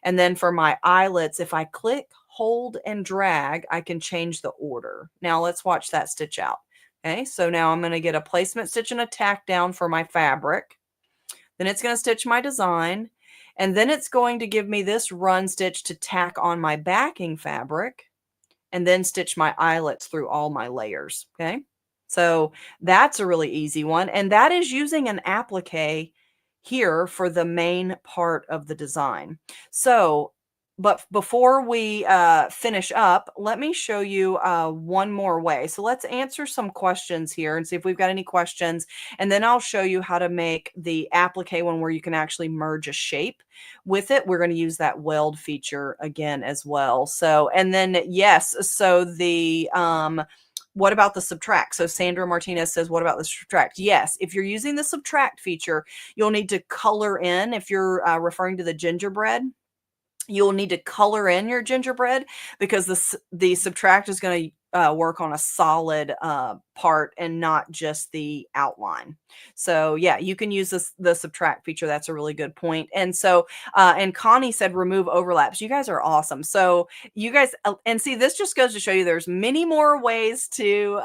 And then for my eyelets, if I click, hold and drag, I can change the order. Now let's watch that stitch out. Okay, so now I'm going to get a placement stitch and a tack down for my fabric. Then it's going to stitch my design. And then it's going to give me this run stitch to tack on my backing fabric and then stitch my eyelets through all my layers. Okay, so that's a really easy one. And that is using an applique here for the main part of the design. So, but before we finish up, let me show you one more way. So let's answer some questions here and see if we've got any questions. And then I'll show you how to make the applique one where you can actually merge a shape with it. We're going to use that weld feature again as well. So, and then yes, so the what about the subtract? So Sandra Martinez says, what about the subtract? Yes, if you're using the subtract feature, you'll need to color in. If you're referring to the gingerbread, you'll need to color in your gingerbread because the subtract is going to work on a solid part and not just the outline. So yeah, you can use the subtract feature. That's a really good point. And so, and Connie said, remove overlaps. You guys are awesome. So you guys, and see, this just goes to show you there's many more ways to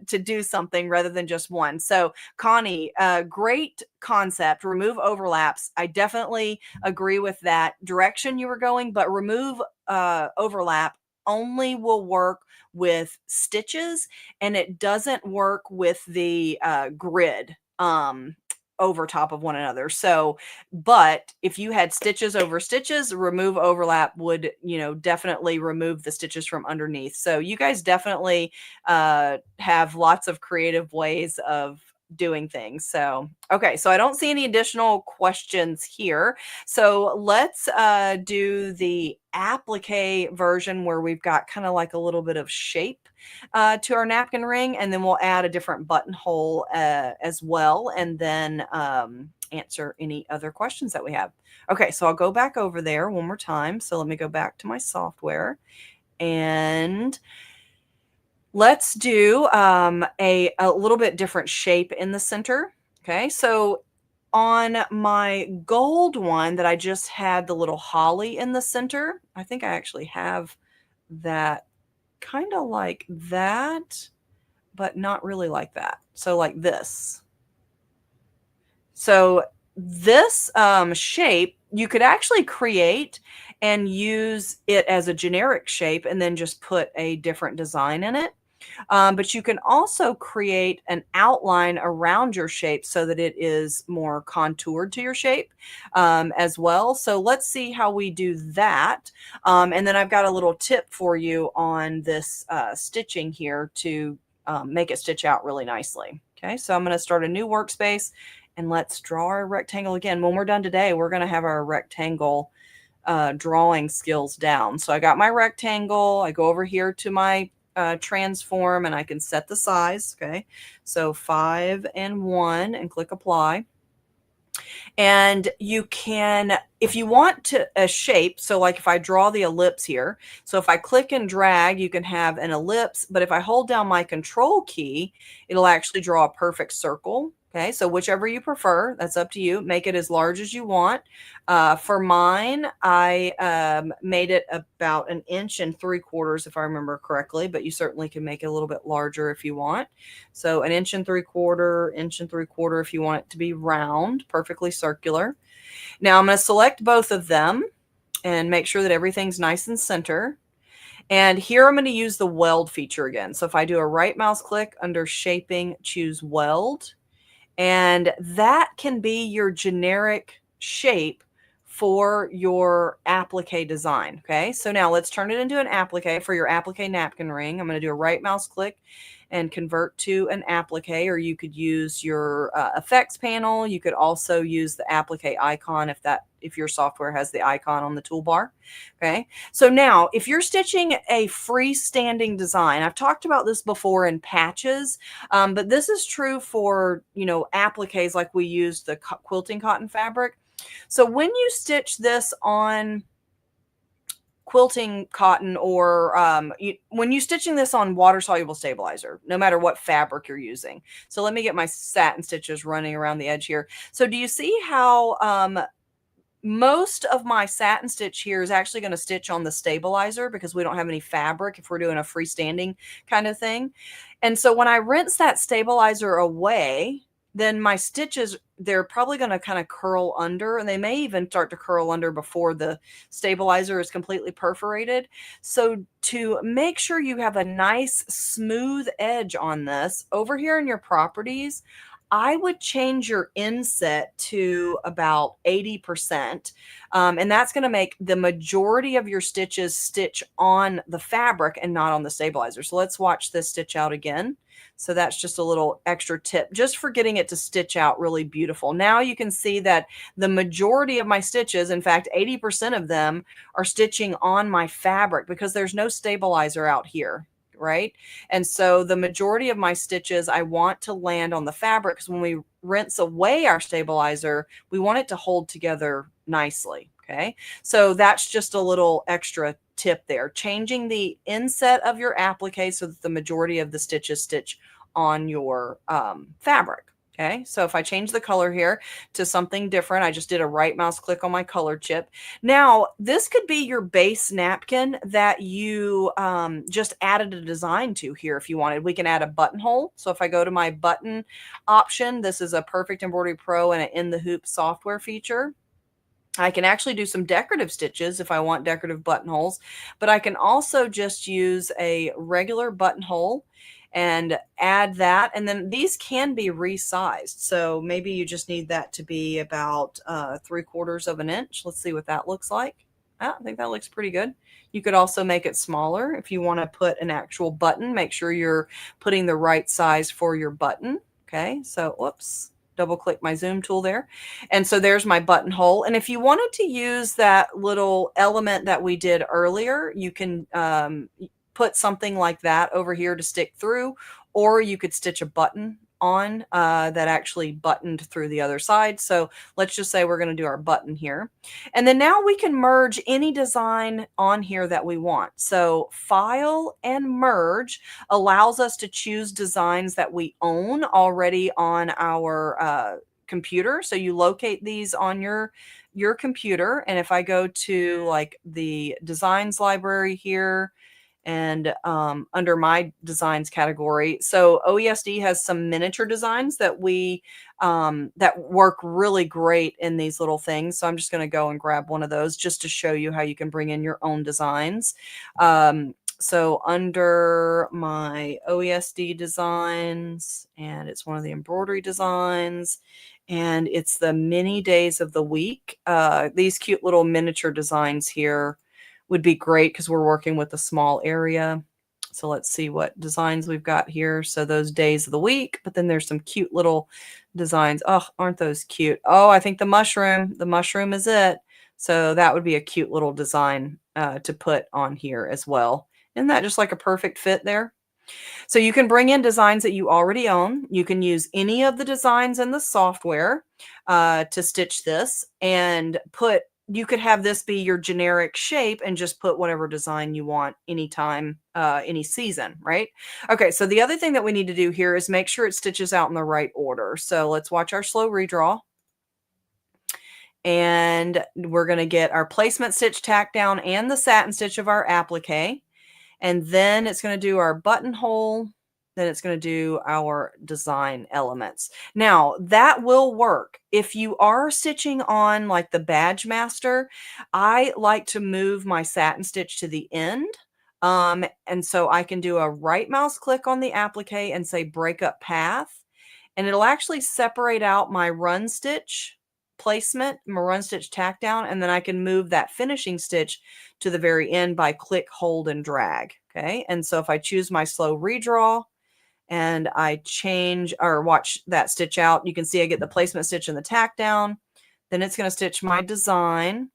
do something rather than just one. So Connie, great concept, remove overlaps. I definitely agree with that direction you were going, but remove overlap only will work with stitches and it doesn't work with the grid over top of one another. So, but if you had stitches over stitches, remove overlap would, you know, definitely remove the stitches from underneath. So you guys definitely have lots of creative ways of doing things. So, okay, so I don't see any additional questions here. So let's do the applique version where we've got kind of like a little bit of shape to our napkin ring, and then we'll add a different buttonhole as well, and then answer any other questions that we have. Okay, so I'll go back over there one more time. So let me go back to my software and let's do a little bit different shape in the center. Okay, so on my gold one that I just had the little holly in the center, I think I actually have that kind of like that, but not really like that. So like this. So this shape, you could actually create and use it as a generic shape and then just put a different design in it. But you can also create an outline around your shape so that it is more contoured to your shape as well. So let's see how we do that. And then I've got a little tip for you on this stitching here to make it stitch out really nicely. Okay, so I'm going to start a new workspace and let's draw our rectangle again. When we're done today, we're going to have our rectangle drawing skills down. So I got my rectangle. I go over here to my transform and I can set the size. Okay, so 5 and 1 and click apply. And you can, if you want to a shape, so like if I draw the ellipse here, so if I click and drag, you can have an ellipse, but if I hold down my control key, it'll actually draw a perfect circle. Okay, so whichever you prefer, that's up to you. Make it as large as you want. For mine, I made it about 1.75 inches, if I remember correctly, but you certainly can make it a little bit larger if you want. So 1.75 inches, 1.75 inches if you want it to be round, perfectly circular. Now I'm going to select both of them and make sure that everything's nice and center. And here I'm going to use the weld feature again. So if I do a right mouse click under shaping, choose weld. And that can be your generic shape for your applique design. Okay, so now let's turn it into an applique for your applique napkin ring. I'm going to do a right mouse click and convert to an applique, or you could use your effects panel. You could also use the applique icon if your software has the icon on the toolbar. Okay, so now if you're stitching a freestanding design, I've talked about this before in patches, but this is true for, you know, appliques like we used the quilting cotton fabric. So when you stitch this on quilting cotton or when you're stitching this on water soluble stabilizer, no matter what fabric you're using. So let me get my satin stitches running around the edge here. So do you see how most of my satin stitch here is actually going to stitch on the stabilizer because we don't have any fabric if we're doing a freestanding kind of thing. And so when I rinse that stabilizer away, then my stitches, they're probably going to kind of curl under, and they may even start to curl under before the stabilizer is completely perforated. So to make sure you have a nice smooth edge on this, over here in your properties, I would change your inset to about 80%. And that's going to make the majority of your stitches stitch on the fabric and not on the stabilizer. So let's watch this stitch out again. So that's just a little extra tip just for getting it to stitch out really beautiful. Now you can see that the majority of my stitches, in fact, 80% of them are stitching on my fabric because there's no stabilizer out here, right? And so the majority of my stitches I want to land on the fabric because when we rinse away our stabilizer, we want it to hold together nicely. Okay, so that's just a little extra tip there. Changing the inset of your applique so that the majority of the stitches stitch on your fabric. Okay, so if I change the color here to something different, I just did a right mouse click on my color chip. Now, this could be your base napkin that you just added a design to here if you wanted. We can add a buttonhole. So if I go to my button option, this is a Perfect Embroidery Pro and an In the Hoop software feature. I can actually do some decorative stitches if I want decorative buttonholes, but I can also just use a regular buttonhole and add that. And then these can be resized. So maybe you just need that to be about 3/4 of an inch. Let's see what that looks like. I think that looks pretty good. You could also make it smaller if you want to put an actual button. Make sure you're putting the right size for your button. Okay, so whoops, double click my zoom tool there. And so there's my buttonhole. And if you wanted to use that little element that we did earlier, you can put something like that over here to stick through, or you could stitch a button on that actually buttoned through the other side. So let's just say we're going to do our button here. And then now we can merge any design on here that we want. So File and Merge allows us to choose designs that we own already on our computer. So you locate these on your computer. And if I go to like the designs library here, and under my designs category. So OESD has some miniature designs that we that work really great in these little things. So I'm just going to go and grab one of those just to show you how you can bring in your own designs. So under my OESD designs, and it's one of the embroidery designs, and it's the mini days of the week. These cute little miniature designs here would be great because we're working with a small area. So let's see what designs we've got here. So those days of the week, but then there's some cute little designs. Oh, aren't those cute? Oh, I think the mushroom is it. So that would be a cute little design to put on here as well. Isn't that just like a perfect fit there? So you can bring in designs that you already own. You can use any of the designs in the software to stitch this and you could have this be your generic shape and just put whatever design you want anytime, any season, right? Okay, so the other thing that we need to do here is make sure it stitches out in the right order. So let's watch our slow redraw. And we're going to get our placement stitch tack down and the satin stitch of our applique. And then it's going to do our buttonhole. Then it's going to do our design elements. Now, that will work. If you are stitching on like the Badge Master, I like to move my satin stitch to the end. And so I can do a right mouse click on the applique and say break up path. And it'll actually separate out my run stitch placement, my run stitch tack down, and then I can move that finishing stitch to the very end by click, hold, and drag. Okay, and so if I choose my slow redraw and I change or watch that stitch out, you can see I get the placement stitch and the tack down. Then it's going to stitch my design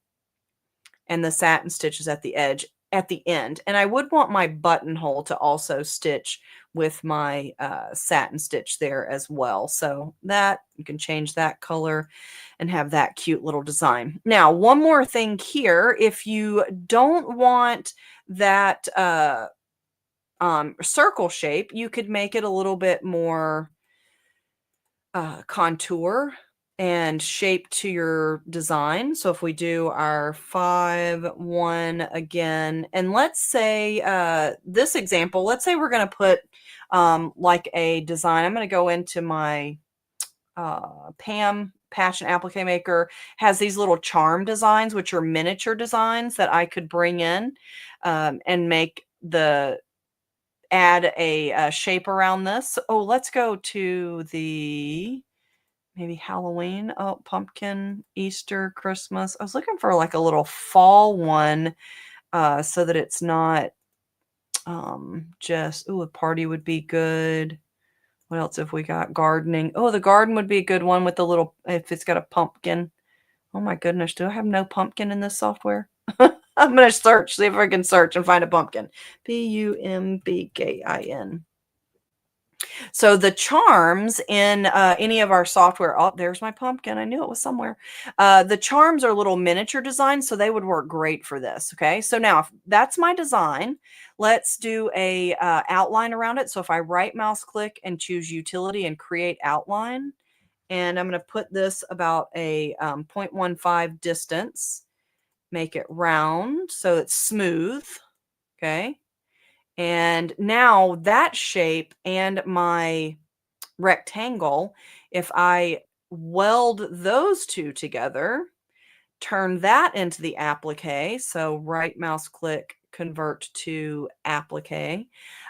and the satin stitches at the edge at the end. And I would want my buttonhole to also stitch with my satin stitch there as well. So that you can change that color and have that cute little design. Now, one more thing here, if you don't want that circle shape, you could make it a little bit more contour. and shape to your design. So if we do our 5, 1 again, and let's say this example, let's say we're going to put like a design. I'm going to go into my Pam Patch and Applique Maker has these little charm designs, which are miniature designs that I could bring in and make add a shape around this. Oh, let's go to the maybe Halloween. Oh, pumpkin, Easter, Christmas. I was looking for like a little fall one so that it's not just, oh, a party would be good. What else have we got? Gardening. Oh, the garden would be a good one with the little, if it's got a pumpkin. Oh my goodness, do I have no pumpkin in this software? I'm going to search, see if I can search and find a pumpkin. Pumpkin. So the charms in any of our software, oh, there's my pumpkin. I knew it was somewhere. The charms are little miniature designs, so they would work great for this. Okay, so now if that's my design, let's do a outline around it. So if I right mouse click and choose utility and create outline, and I'm going to put this about a 0.15 distance, make it round so it's smooth. Okay. And now that shape and my rectangle, if I weld those two together, turn that into the applique. So right mouse click, convert to applique.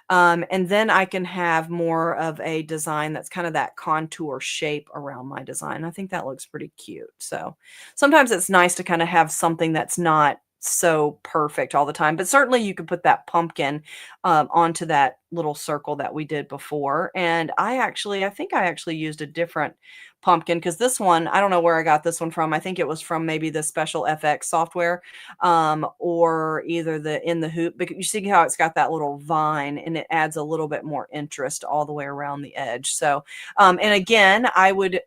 And then I can have more of a design that's kind of that contour shape around my design. I think that looks pretty cute. So sometimes it's nice to kind of have something that's not so perfect all the time, but certainly you could put that pumpkin onto that little circle that we did before. And I think I actually used a different pumpkin because this one, I don't know where I got this one from. I think it was from maybe the Special FX software or either the In the Hoop. Because you see how it's got that little vine and it adds a little bit more interest all the way around the edge. So, and again, I would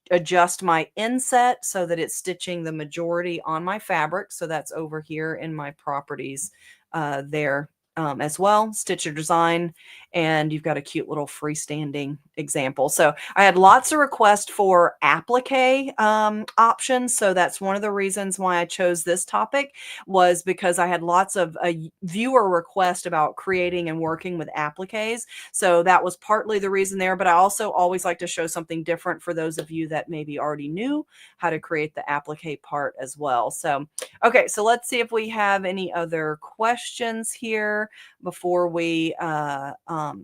adjust my inset so that it's stitching the majority on my fabric. So that's over here in my properties there as well. Stitch your design, and you've got a cute little freestanding example. So I had lots of requests for applique options. So that's one of the reasons why I chose this topic, was because I had lots of viewer requests about creating and working with appliques. So that was partly the reason there, but I also always like to show something different for those of you that maybe already knew how to create the applique part as well. So, okay, so let's see if we have any other questions here before we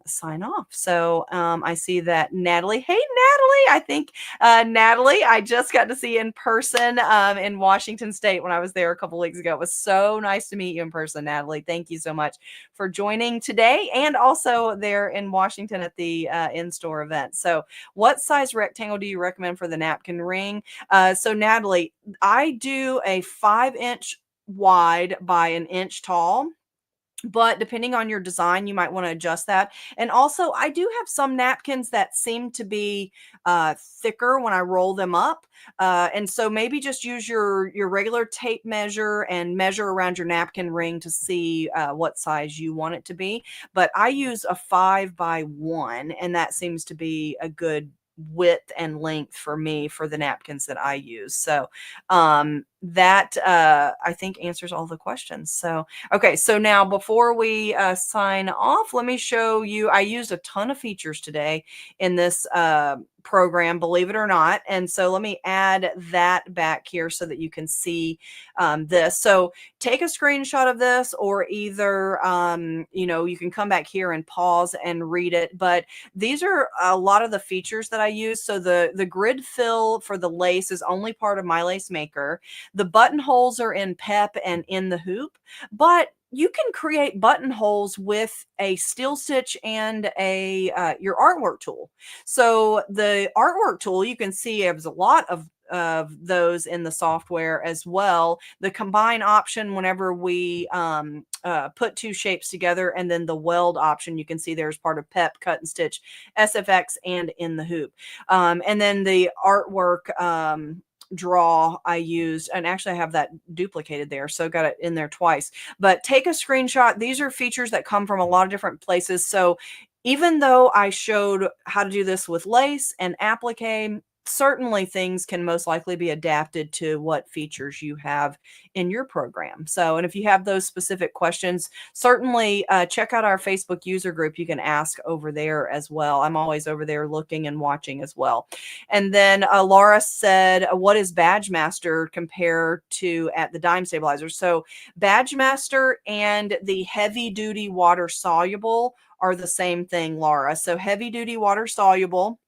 sign off. So I see that Natalie, hey Natalie, I think Natalie, I just got to see in person in Washington State when I was there a couple weeks ago. It was so nice to meet you in person, Natalie. Thank you so much for joining today, and also there in Washington at the in-store event. So what size rectangle do you recommend for the napkin ring? So Natalie, I do a 5-inch wide by an inch tall, but depending on your design, you might want to adjust that. And also, I do have some napkins that seem to be thicker when I roll them up. And so maybe just use your regular tape measure and measure around your napkin ring to see what size you want it to be. But I use a 5x1, and that seems to be a good width and length for me for the napkins that I use. So that I think answers all the questions. So okay, so now before we sign off, let me show you. I used a ton of features today in this program, believe it or not. And so let me add that back here so that you can see this. So take a screenshot of this, or either, you can come back here and pause and read it. But these are a lot of the features that I use. So the grid fill for the lace is only part of My Lace Maker. The buttonholes are in PEP and In the Hoop, but you can create buttonholes with a steel stitch and your artwork tool. So the artwork tool, you can see there's a lot of those in the software as well. The combine option, whenever we put two shapes together, and then the weld option, you can see there's part of PEP, Cut and Stitch, SFX, and In the Hoop. And then the artwork draw I used, and actually I have that duplicated there, so got it in there twice. But take a screenshot. These are features that come from a lot of different places. So even though I showed how to do this with lace and applique, certainly things can most likely be adapted to what features you have in your program. So, and if you have those specific questions, certainly check out our Facebook user group. You can ask over there as well. I'm always over there looking and watching as well. And then Laura said, what is Badge Master compared to at the Dime Stabilizer? So Badge Master and the heavy duty water soluble are the same thing, Laura. So heavy duty water soluble,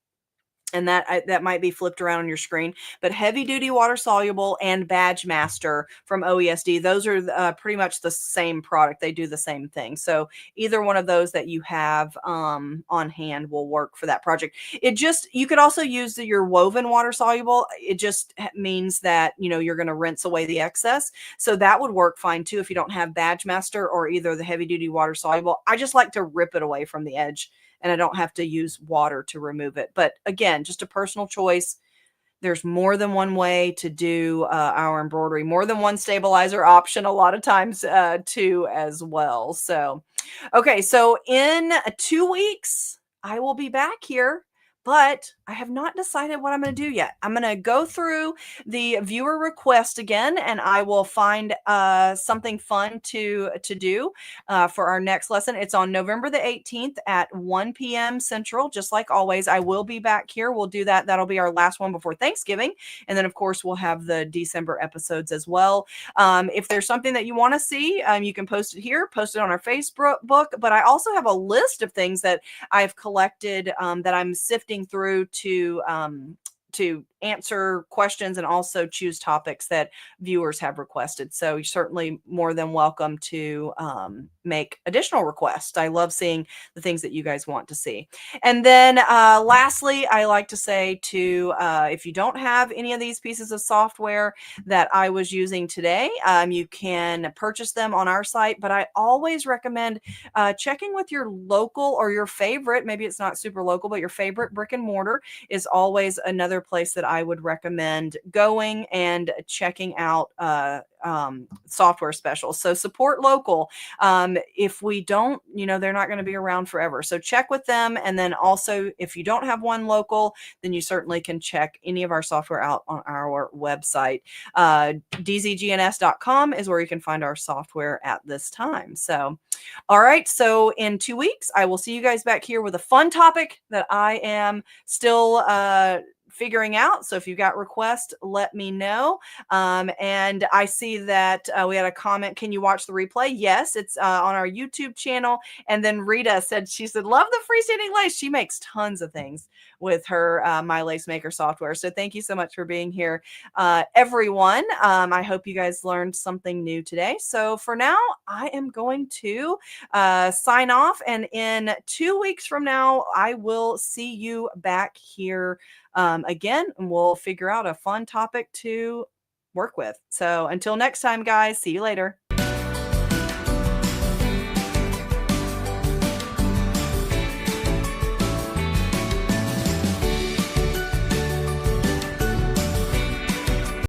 and that might be flipped around on your screen, but heavy duty water soluble and Badge Master from OESD, those are pretty much the same product. They do the same thing. So either one of those that you have on hand will work for that project. You could also use your woven water soluble. It just means that, you're going to rinse away the excess. So that would work fine too if you don't have Badge Master or either the heavy duty water soluble. I just like to rip it away from the edge, and I don't have to use water to remove it. But again, just a personal choice. There's more than one way to do our embroidery, more than one stabilizer option a lot of times too as well. So, okay, so in 2 weeks, I will be back here, but I have not decided what I'm going to do yet. I'm going to go through the viewer request again, and I will find something fun to do for our next lesson. It's on November the 18th at 1 p.m. Central, just like always. I will be back here. We'll do that. That'll be our last one before Thanksgiving. And then, of course, we'll have the December episodes as well. If there's something that you want to see, you can post it here, post it on our Facebook. But I also have a list of things that I've collected that I'm sifting through to answer questions and also choose topics that viewers have requested. So you're certainly more than welcome to make additional requests. I love seeing the things that you guys want to see. And then lastly, I like to say if you don't have any of these pieces of software that I was using today, you can purchase them on our site. But I always recommend checking with your local or your favorite, maybe it's not super local, but your favorite brick and mortar is always another place that I would recommend going and checking out software specials. So support local. If we don't, they're not going to be around forever. So check with them. And then also, if you don't have one local, then you certainly can check any of our software out on our website. dzgns.com is where you can find our software at this time. So, all right. So in 2 weeks, I will see you guys back here with a fun topic that I am still figuring out. So if you got requests, let me know. And I see that we had a comment. Can you watch the replay? Yes, it's on our YouTube channel. And then Rita she said, love the freestanding lace. She makes tons of things with her My Lace Maker software. So thank you so much for being here, everyone. I hope you guys learned something new today. So for now, I am going to sign off. And in 2 weeks from now, I will see you back here again, and we'll figure out a fun topic to work with. So until next time, guys, see you later.